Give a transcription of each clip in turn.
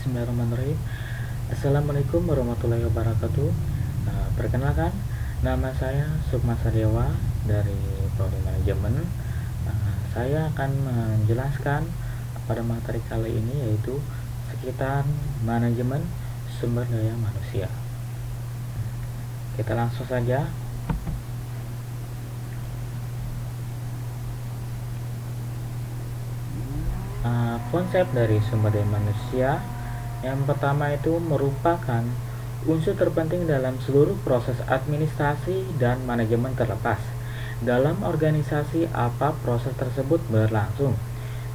Bismillahirrahmanirrahim. Assalamualaikum warahmatullahi wabarakatuh. Perkenalkan, nama saya Sukma Sadewa dari Prodi Manajemen. Saya akan menjelaskan pada materi kali ini yaitu sekitar manajemen sumber daya manusia. Kita langsung saja. Konsep dari sumber daya manusia yang pertama itu merupakan unsur terpenting dalam seluruh proses administrasi dan manajemen terlepas. Dalam organisasi apa proses tersebut berlangsung,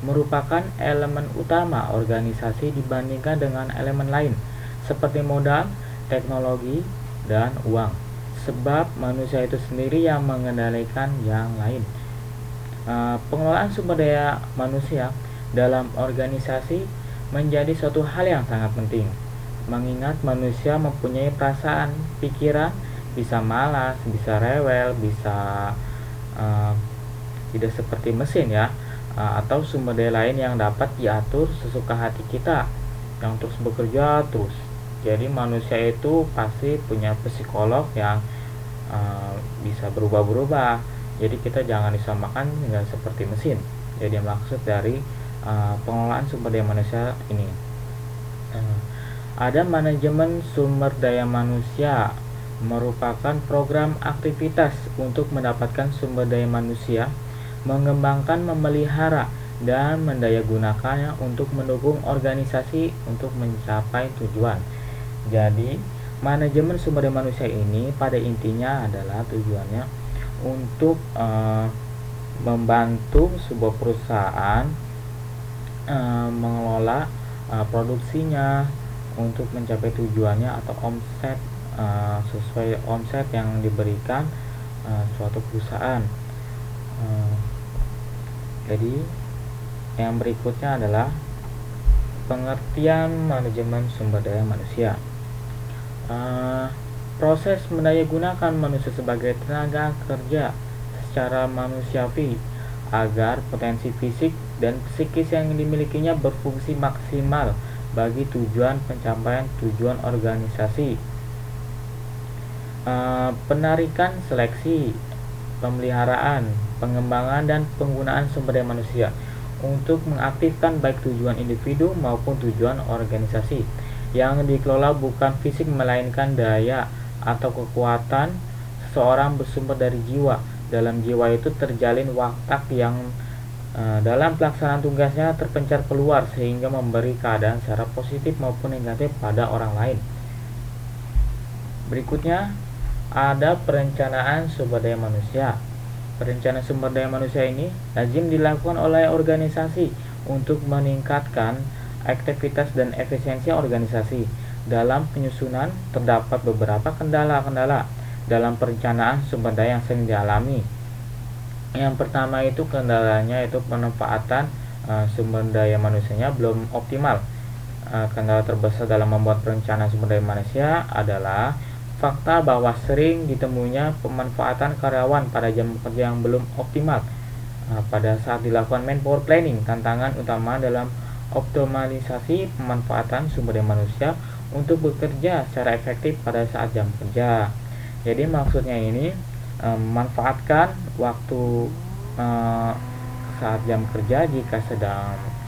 merupakan elemen utama organisasi dibandingkan dengan elemen lain seperti modal, teknologi, dan uang. Sebab manusia itu sendiri yang mengendalikan yang lain. Pengelolaan sumber daya manusia dalam organisasi menjadi suatu hal yang sangat penting, mengingat manusia mempunyai perasaan, pikiran, bisa malas, bisa rewel, bisa tidak seperti mesin ya, atau sumber daya lain yang dapat diatur sesuka hati kita, yang terus bekerja terus. Jadi manusia itu pasti punya psikolog yang bisa berubah-berubah. Jadi kita jangan disamakan dengan seperti mesin. Jadi maksud dari pengelolaan sumber daya manusia ini, ada manajemen sumber daya manusia merupakan program aktivitas untuk mendapatkan sumber daya manusia, mengembangkan, memelihara, dan mendayagunakannya untuk mendukung organisasi untuk mencapai tujuan. Jadi manajemen sumber daya manusia ini pada intinya adalah tujuannya untuk membantu sebuah perusahaan mengelola produksinya untuk mencapai tujuannya atau omset sesuai omset yang diberikan suatu perusahaan. Jadi yang berikutnya adalah pengertian manajemen sumber daya manusia. Proses mendayagunakan manusia sebagai tenaga kerja secara manusiawi agar potensi fisik dan psikis yang dimilikinya berfungsi maksimal bagi tujuan pencapaian tujuan organisasi. Penarikan, seleksi, pemeliharaan, pengembangan, dan penggunaan sumber daya manusia untuk mengaktifkan baik tujuan individu maupun tujuan organisasi. Yang dikelola bukan fisik melainkan daya atau kekuatan seseorang bersumber dari jiwa. Dalam jiwa itu terjalin watak yang dalam pelaksanaan tugasnya terpencar keluar sehingga memberi keadaan secara positif maupun negatif pada orang lain. Berikutnya ada perencanaan sumber daya manusia. Perencanaan sumber daya manusia ini lazim dilakukan oleh organisasi untuk meningkatkan aktivitas dan efisiensi organisasi. Dalam penyusunan terdapat beberapa kendala-kendala dalam perencanaan sumber daya yang sering dialami. Yang pertama itu kendalanya itu pemanfaatan sumber daya manusianya belum optimal. Kendala terbesar dalam membuat perencanaan sumber daya manusia adalah fakta bahwa sering ditemuinya pemanfaatan karyawan pada jam kerja yang belum optimal. Pada saat dilakukan manpower planning, tantangan utama dalam optimalisasi pemanfaatan sumber daya manusia untuk bekerja secara efektif pada saat jam kerja. Jadi maksudnya ini memanfaatkan waktu saat jam kerja jika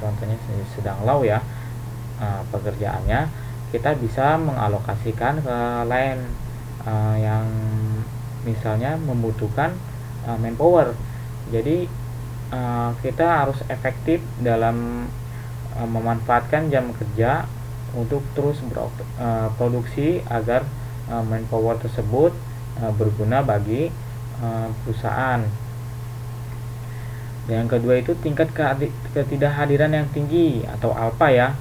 contohnya sedang low ya pekerjaannya, kita bisa mengalokasikan ke lain yang misalnya membutuhkan manpower. Jadi kita harus efektif dalam memanfaatkan jam kerja untuk terus berproduksi agar manpower tersebut berguna bagi perusahaan. Yang kedua itu tingkat ketidakhadiran yang tinggi atau alpha ya.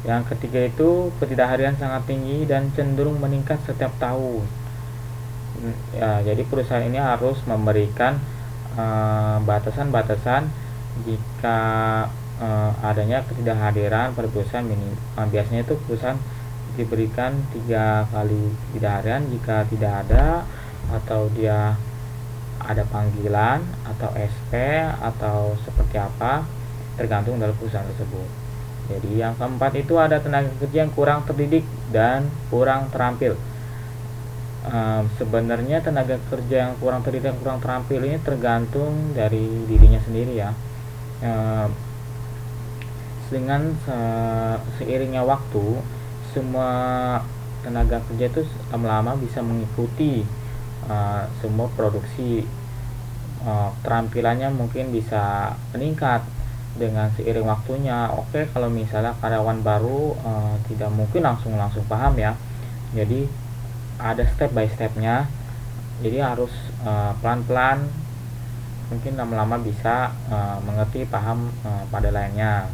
Yang ketiga itu ketidakhadiran sangat tinggi dan cenderung meningkat setiap tahun. Ya, jadi perusahaan ini harus memberikan batasan-batasan jika adanya ketidakhadiran pada perusahaan ini. Biasanya itu perusahaan diberikan 3 kali ketidakhadiran jika tidak ada, atau dia ada panggilan atau SP atau seperti apa, tergantung dari perusahaan tersebut. Jadi yang keempat itu ada tenaga kerja yang kurang terdidik dan kurang terampil. Sebenarnya tenaga kerja yang kurang terdidik dan kurang terampil ini tergantung dari dirinya sendiri ya. Dengan seiringnya waktu, semua tenaga kerja itu lama-lama bisa mengikuti semua produksi. Keterampilannya mungkin bisa meningkat dengan seiring waktunya. Oke, kalau misalnya karyawan baru tidak mungkin langsung paham ya. Jadi ada step by stepnya. Jadi harus pelan-pelan, mungkin lama-lama bisa mengerti, paham pada lainnya.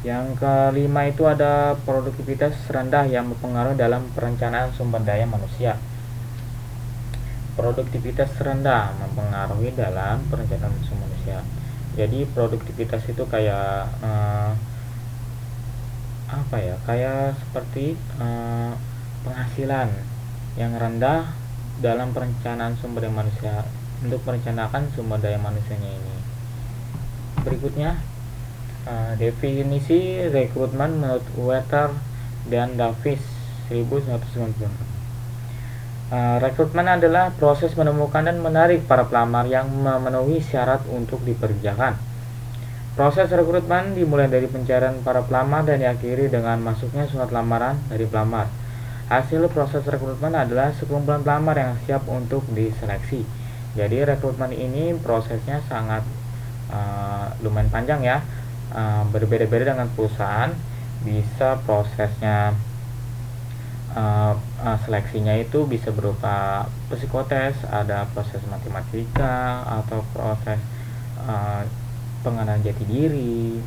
Yang kelima itu ada produktivitas rendah yang mempengaruhi dalam perencanaan sumber daya manusia. Produktivitas rendah mempengaruhi dalam perencanaan sumber manusia. Jadi produktivitas itu kayak apa ya? Kayak seperti penghasilan yang rendah dalam perencanaan sumber daya manusia, untuk merencanakan sumber daya manusianya ini. Berikutnya, definisi rekrutmen menurut Wetter dan Davis 1990. Rekrutmen adalah proses menemukan dan menarik para pelamar yang memenuhi syarat untuk dipekerjakan. Proses rekrutmen dimulai dari pencarian para pelamar dan diakhiri dengan masuknya surat lamaran dari pelamar. Hasil proses rekrutmen adalah sekumpulan pelamar yang siap untuk diseleksi. Jadi rekrutmen ini prosesnya sangat lumayan panjang ya. Berbeda-beda dengan perusahaan, bisa prosesnya seleksinya itu bisa berupa psikotes, ada proses matematika, atau proses pengenalan jati diri,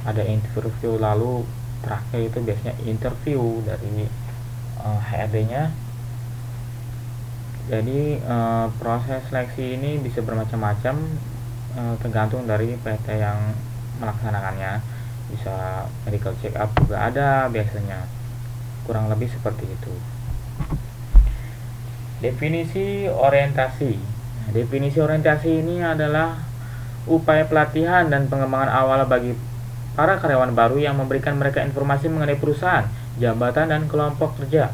ada interview, lalu terakhir itu biasanya interview dari HRD-nya. Jadi proses seleksi ini bisa bermacam-macam, tergantung dari PT yang melaksanakannya. Bisa medical check up juga ada biasanya, kurang lebih seperti itu. Definisi orientasi. Definisi orientasi ini adalah upaya pelatihan dan pengembangan awal bagi para karyawan baru yang memberikan mereka informasi mengenai perusahaan, jabatan, dan kelompok kerja.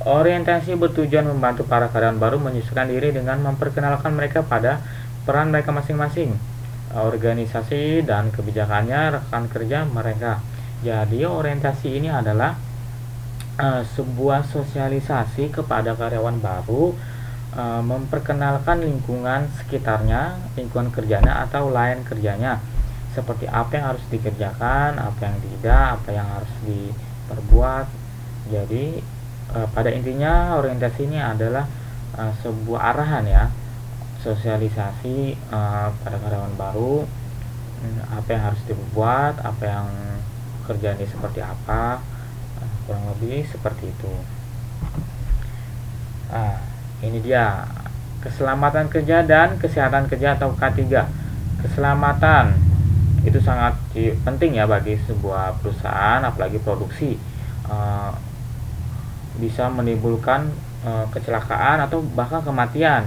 Orientasi bertujuan membantu para karyawan baru menyesuaikan diri dengan memperkenalkan mereka pada peran mereka masing-masing, organisasi, dan kebijakannya rekan kerja mereka. Jadi orientasi ini adalah sebuah sosialisasi kepada karyawan baru, memperkenalkan lingkungan sekitarnya, lingkungan kerjanya atau lain kerjanya, seperti apa yang harus dikerjakan, apa yang tidak, apa yang harus diperbuat. Jadi pada intinya orientasi ini adalah sebuah arahan ya, sosialisasi pada karyawan baru, apa yang harus dibuat, apa yang kerjaannya seperti apa, kurang lebih seperti itu. Ini dia keselamatan kerja dan kesehatan kerja atau K3. Keselamatan itu sangat penting ya bagi sebuah perusahaan, apalagi produksi. Bisa menimbulkan kecelakaan atau bahkan kematian.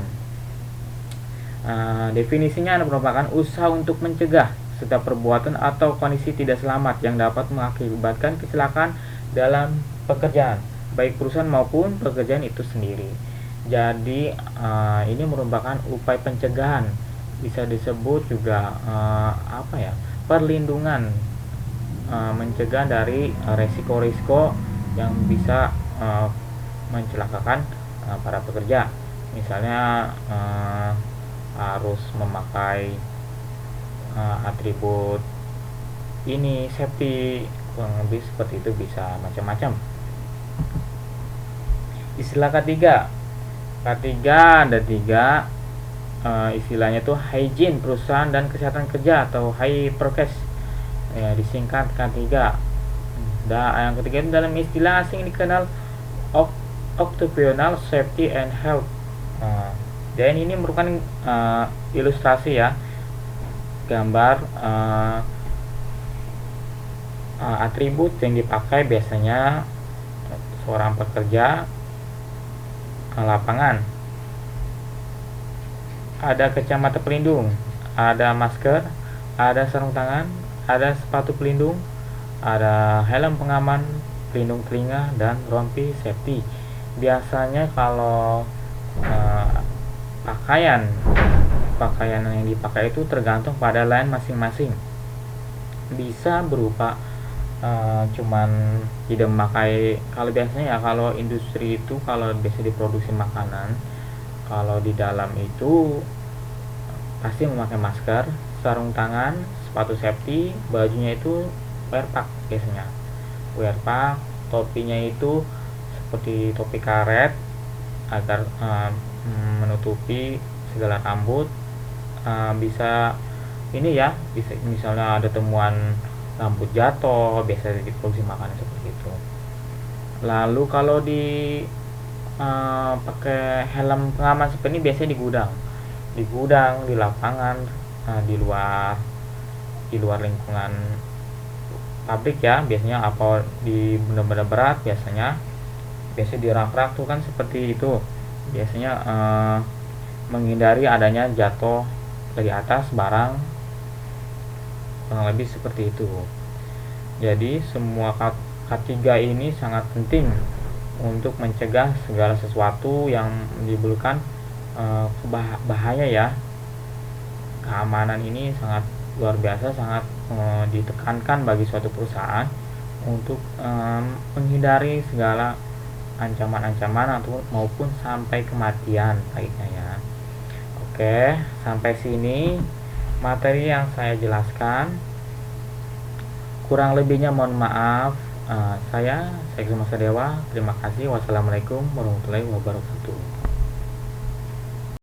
Definisinya merupakan usaha untuk mencegah setiap perbuatan atau kondisi tidak selamat yang dapat mengakibatkan kecelakaan dalam pekerjaan, baik perusahaan maupun pekerjaan itu sendiri. Jadi ini merupakan upaya pencegahan, bisa disebut juga perlindungan, mencegah dari resiko-risiko yang bisa mencelakakan para pekerja. Misalnya harus memakai atribut ini safety, kurang lebih seperti itu, bisa macam-macam. Istilah K3 ada 3 istilahnya itu hygiene perusahaan dan kesehatan kerja atau HIPROKES ya, disingkat K3. Yang ketiga itu dalam istilah asing dikenal occupational safety and health. Dan ini merupakan ilustrasi ya, gambar atribut yang dipakai biasanya seorang pekerja lapangan. Ada kacamata pelindung, ada masker, ada sarung tangan, ada sepatu pelindung, ada helm pengaman, pelindung telinga, dan rompi safety. Biasanya kalau pakaian yang dipakai itu tergantung pada line masing-masing. Bisa berupa cuman tidak memakai, kalau biasanya ya kalau industri itu kalau biasa diproduksi makanan, kalau di dalam itu pasti memakai masker, sarung tangan, sepatu safety, bajunya itu wear pack biasanya. Wear pack, topinya itu seperti topi karet agar menutupi segala rambut. Bisa ini ya, bisa misalnya ada temuan rambut jatuh, biasa diproduksi makanan seperti itu. Lalu kalau pakai helm pengaman seperti ini biasanya di gudang, di lapangan, di luar lingkungan pabrik ya, biasanya apa di benda-benda berat biasanya di rak-rak tuh kan seperti itu, biasanya menghindari adanya jatuh dari atas barang, kurang lebih seperti itu. Jadi semua K3 ini sangat penting untuk mencegah segala sesuatu yang menimbulkan bahaya ya. Keamanan ini sangat luar biasa, sangat ditekankan bagi suatu perusahaan untuk menghindari segala ancaman-ancaman atau maupun sampai kematian baiknya ya. Oke, sampai sini materi yang saya jelaskan. Kurang lebihnya mohon maaf. Saya Syekh Zuma Sadewa. Terima kasih. Wassalamualaikum warahmatullahi wabarakatuh.